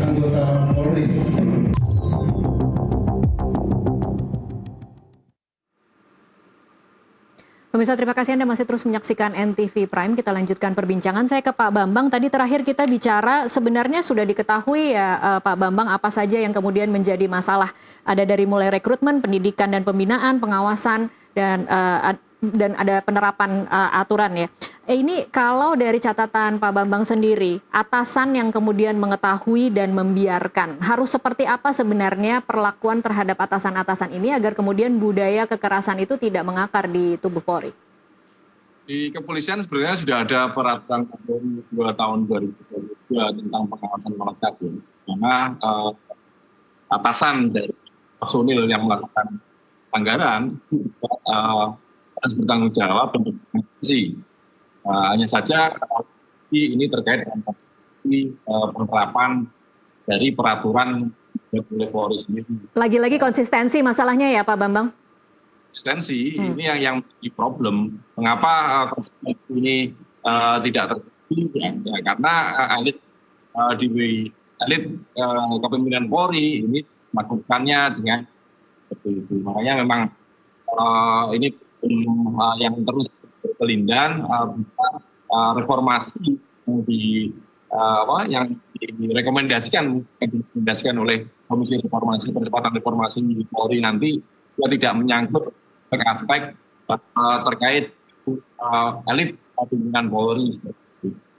anggota Polri. Pemirsa, terima kasih Anda masih terus menyaksikan NTV Prime. Kita lanjutkan perbincangan. Saya ke Pak Bambang. Tadi terakhir kita bicara sebenarnya sudah diketahui ya Pak Bambang apa saja yang kemudian menjadi masalah. Ada dari mulai rekrutmen, pendidikan dan pembinaan, pengawasan, dan ada penerapan aturan ya. Ini kalau dari catatan Pak Bambang sendiri, atasan yang kemudian mengetahui dan membiarkan, harus seperti apa sebenarnya perlakuan terhadap atasan-atasan ini agar kemudian budaya kekerasan itu tidak mengakar di tubuh Polri? Di kepolisian sebenarnya sudah ada peraturan Kapolri 2 tahun 2022 tentang pengawasan melekat, ya. Karena atasan dari personil yang melakukan pelanggaran itu juga harus bertanggung jawab dan berfungsi. Hanya saja ini terkait dengan penerapan dari peraturan oleh Polri sendiri. Lagi-lagi konsistensi masalahnya ya Pak Bambang? Konsistensi ini yang menjadi problem. Mengapa konsistensi ini tidak terjadi? Ya, karena elit kepemimpinan Polri ini melakukannya dengan seperti itu. Makanya memang ini yang terus berkelindan reformasi yang direkomendasikan oleh Komisi Reformasi Percepatan Reformasi Polri nanti juga tidak menyangkut aspek terkait elit pimpinan Polri.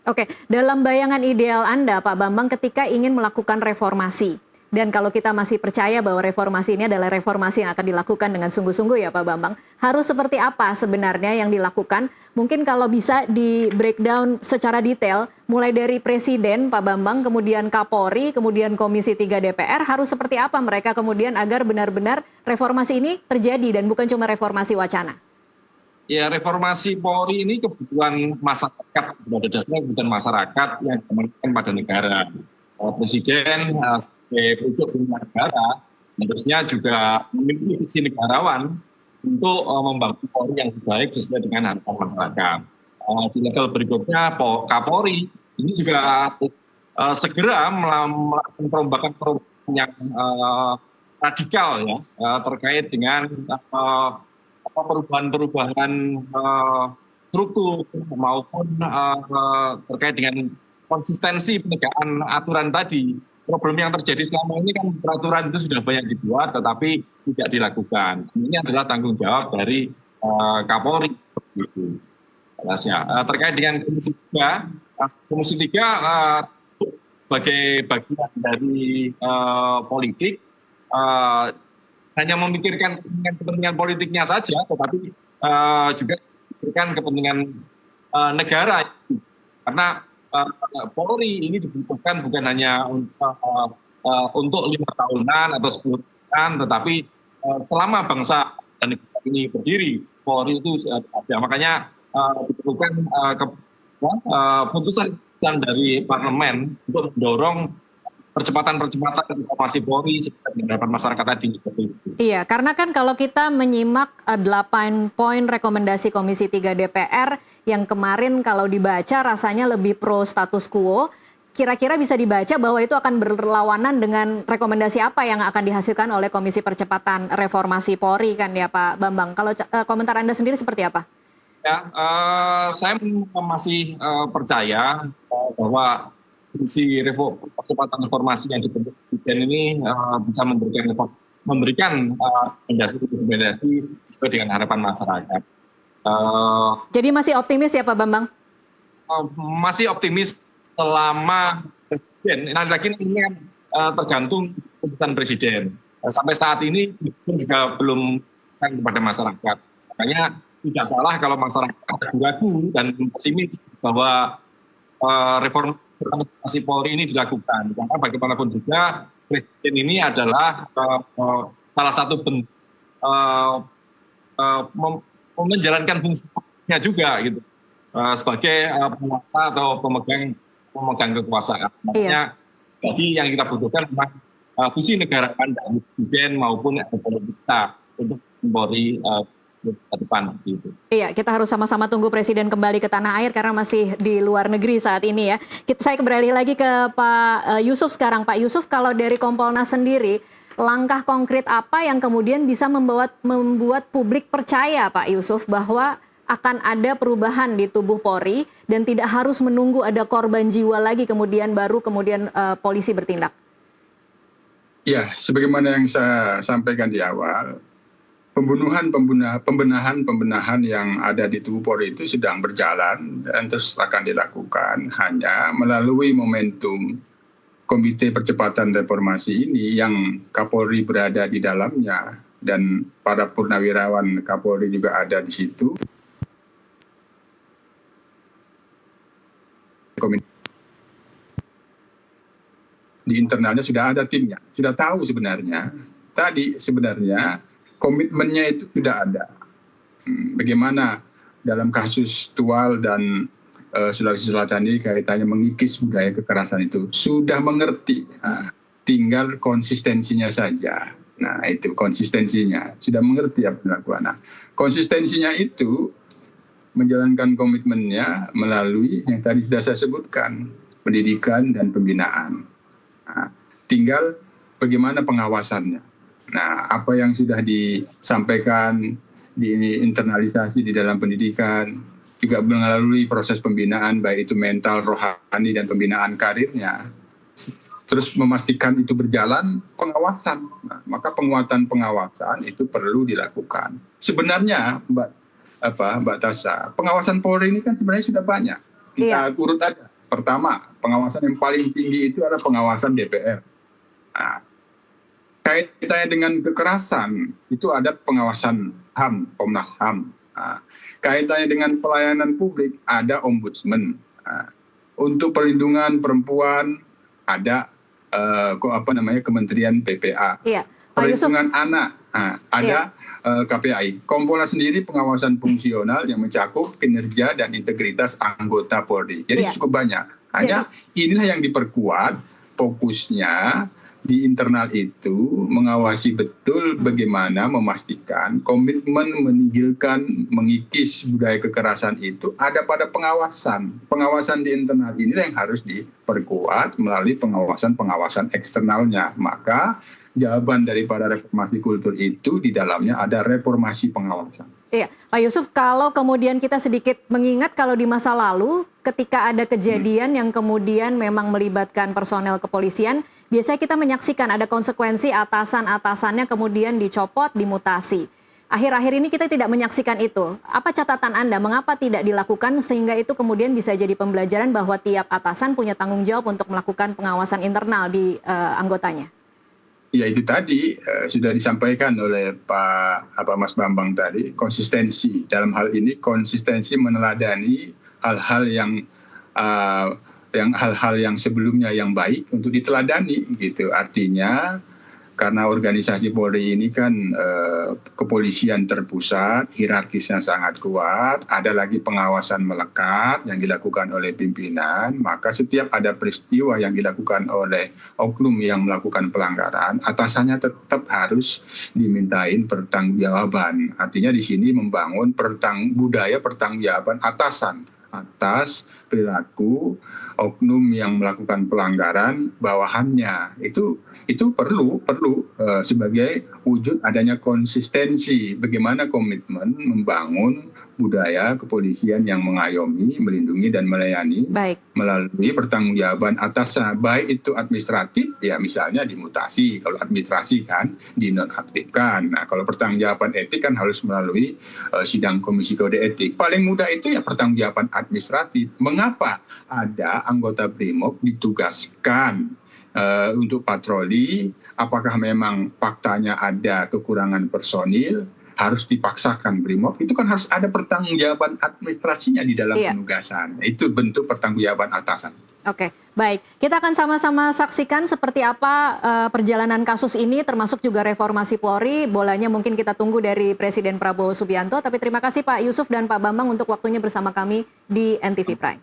Oke, dalam bayangan ideal Anda Pak Bambang ketika ingin melakukan reformasi, dan kalau kita masih percaya bahwa reformasi ini adalah reformasi yang akan dilakukan dengan sungguh-sungguh ya Pak Bambang, harus seperti apa sebenarnya yang dilakukan? Mungkin kalau bisa di breakdown secara detail, mulai dari Presiden Pak Bambang, kemudian Kapolri, kemudian Komisi 3 DPR, harus seperti apa mereka kemudian agar benar-benar reformasi ini terjadi dan bukan cuma reformasi wacana? Ya, reformasi Polri ini kebutuhan masyarakat, pada dasarnya kebutuhan masyarakat yang dikemenkan pada negara. Presiden sebagai pucuk pimpinan negara harusnya juga memiliki visi negarawan untuk membangun Polri yang baik sesuai dengan harapan masyarakat. Di level berikutnya Kapolri ini juga segera melakukan perombakan yang radikal ya terkait dengan perubahan-perubahan struktur maupun terkait dengan konsistensi penegakan aturan tadi. Problem yang terjadi selama ini kan peraturan itu sudah banyak dibuat tetapi tidak dilakukan. Ini adalah tanggung jawab dari Kapolri. Terkait dengan Komisi 3 sebagai bagian dari politik hanya memikirkan kepentingan politiknya saja, tetapi juga memikirkan kepentingan negara. Karena Polri ini dibutuhkan bukan hanya untuk 5 tahunan atau 10 tahunan, tetapi selama bangsa dan negara ini berdiri, Polri itu ada. Makanya diperlukan putusan dari parlemen untuk mendorong percepatan reformasi Polri dengan harapan masyarakat tadi. Iya, karena kan kalau kita menyimak 8 poin rekomendasi Komisi 3 DPR yang kemarin kalau dibaca rasanya lebih pro status quo, kira-kira bisa dibaca bahwa itu akan berlawanan dengan rekomendasi apa yang akan dihasilkan oleh Komisi Percepatan Reformasi Polri kan ya Pak Bambang. Kalau komentar Anda sendiri seperti apa? Ya, saya masih percaya bahwa Komisi Percepatan Reformasi yang dibentuk Presiden ini bisa memberikan rekomendasi sesuai dengan harapan masyarakat. Jadi masih optimis ya Pak Bambang? Masih optimis selama Presiden. Nanti lagi ini kan tergantung keputusan Presiden. Sampai saat ini juga belum kepada masyarakat. Makanya tidak salah kalau masyarakat ragu dan pesimis bahwa reformasi Polri ini dilakukan. Karena bagaimanapun juga Presiden ini adalah salah satu bentuk menjalankan fungsinya juga gitu sebagai penguasa atau pemegang kekuasaan. Makanya jadi yang kita butuhkan memang visi negarawan dari Presiden maupun pemerintah untuk Polri ke depan gitu. Iya, kita harus sama-sama tunggu Presiden kembali ke tanah air karena masih di luar negeri saat ini ya. Saya beralih lagi ke Pak Yusuf sekarang. Pak Yusuf, kalau dari Kompolnas sendiri, langkah konkret apa yang kemudian bisa membuat publik percaya, Pak Yusuf, bahwa akan ada perubahan di tubuh Polri dan tidak harus menunggu ada korban jiwa lagi kemudian polisi bertindak? Ya, sebagaimana yang saya sampaikan di awal, pembenahan yang ada di tubuh Polri itu sedang berjalan dan terus akan dilakukan hanya melalui momentum Komite Percepatan Reformasi ini yang Kapolri berada di dalamnya dan para purnawirawan Kapolri juga ada di situ. Di internalnya sudah ada timnya, sudah tahu sebenarnya. Tadi sebenarnya komitmennya itu sudah ada. Bagaimana dalam kasus Tual dan Sulawesi Selatan ini kaitannya mengikis budaya kekerasan itu sudah mengerti. Tinggal konsistensinya saja. Nah itu konsistensinya sudah mengerti apa yang dilakukan. Nah konsistensinya itu menjalankan komitmennya melalui yang tadi sudah saya sebutkan, pendidikan dan pembinaan. Nah, tinggal bagaimana pengawasannya. Nah, apa yang sudah disampaikan, diinternalisasi di dalam pendidikan, juga melalui proses pembinaan, baik itu mental, rohani, dan pembinaan karirnya. Terus memastikan itu berjalan, pengawasan. Nah, maka penguatan pengawasan itu perlu dilakukan. Sebenarnya, Mbak Tasha, pengawasan Polri ini kan sebenarnya sudah banyak. Kita urut aja. Pertama, pengawasan yang paling tinggi itu adalah pengawasan DPR. Nah, kaitannya dengan kekerasan, itu ada pengawasan HAM, Komnas HAM. Nah, kaitannya dengan pelayanan publik, ada Ombudsman. Nah, untuk perlindungan perempuan, ada Kementerian PPA. Iya. Perlindungan anak, ada KPAI. Kompolnas sendiri pengawasan fungsional yang mencakup kinerja dan integritas anggota Polri. Jadi cukup banyak. Hanya inilah yang diperkuat fokusnya di internal itu mengawasi betul bagaimana memastikan komitmen menihilkan, mengikis budaya kekerasan itu ada pada pengawasan. Pengawasan di internal inilah yang harus diperkuat melalui pengawasan eksternalnya. Maka jawaban daripada reformasi kultur itu di dalamnya ada reformasi pengawasan. Iya, Pak Yusuf, kalau kemudian kita sedikit mengingat kalau di masa lalu ketika ada kejadian yang kemudian memang melibatkan personel kepolisian, biasanya kita menyaksikan ada konsekuensi atasan-atasannya kemudian dicopot, dimutasi. Akhir-akhir ini kita tidak menyaksikan itu. Apa catatan Anda, mengapa tidak dilakukan sehingga itu kemudian bisa jadi pembelajaran bahwa tiap atasan punya tanggung jawab untuk melakukan pengawasan internal di anggotanya? Ya itu tadi sudah disampaikan oleh Mas Bambang tadi, konsistensi dalam hal ini, konsistensi meneladani hal-hal yang sebelumnya yang baik untuk diteladani gitu. Artinya karena organisasi Polri ini kan kepolisian terpusat, hierarkisnya sangat kuat, ada lagi pengawasan melekat yang dilakukan oleh pimpinan, maka setiap ada peristiwa yang dilakukan oleh oknum yang melakukan pelanggaran, atasannya tetap harus dimintain pertanggungjawaban. Artinya di sini membangun budaya pertanggungjawaban atasan atas perilaku oknum yang melakukan pelanggaran bawahannya. Itu perlu sebagai wujud adanya konsistensi bagaimana komitmen membangun budaya kepolisian yang mengayomi, melindungi dan melayani melalui pertanggungjawaban atasan, baik itu administratif ya misalnya dimutasi, kalau administrasi kan dinonaktifkan. Nah, kalau pertanggungjawaban etik kan harus melalui sidang komisi kode etik. Paling mudah itu ya pertanggungjawaban administratif. Mengapa ada anggota BRIMOB ditugaskan untuk patroli, apakah memang faktanya ada kekurangan personil, harus dipaksakan BRIMOB, itu kan harus ada pertanggungjawaban administrasinya di dalam penugasan. Itu bentuk pertanggungjawaban atasan. Oke, baik. Kita akan sama-sama saksikan seperti apa perjalanan kasus ini, termasuk juga reformasi Polri. Bolanya mungkin kita tunggu dari Presiden Prabowo Subianto. Tapi terima kasih Pak Yusuf dan Pak Bambang untuk waktunya bersama kami di NTV Prime.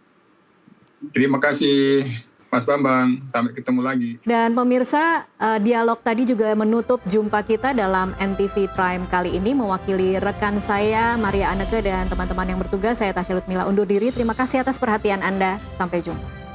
Terima kasih. Mas Bambang, sampai ketemu lagi. Dan pemirsa, dialog tadi juga menutup jumpa kita dalam NTV Prime kali ini. Mewakili rekan saya, Maria Anneke, dan teman-teman yang bertugas, saya Tasya Lutmila undur diri. Terima kasih atas perhatian Anda. Sampai jumpa.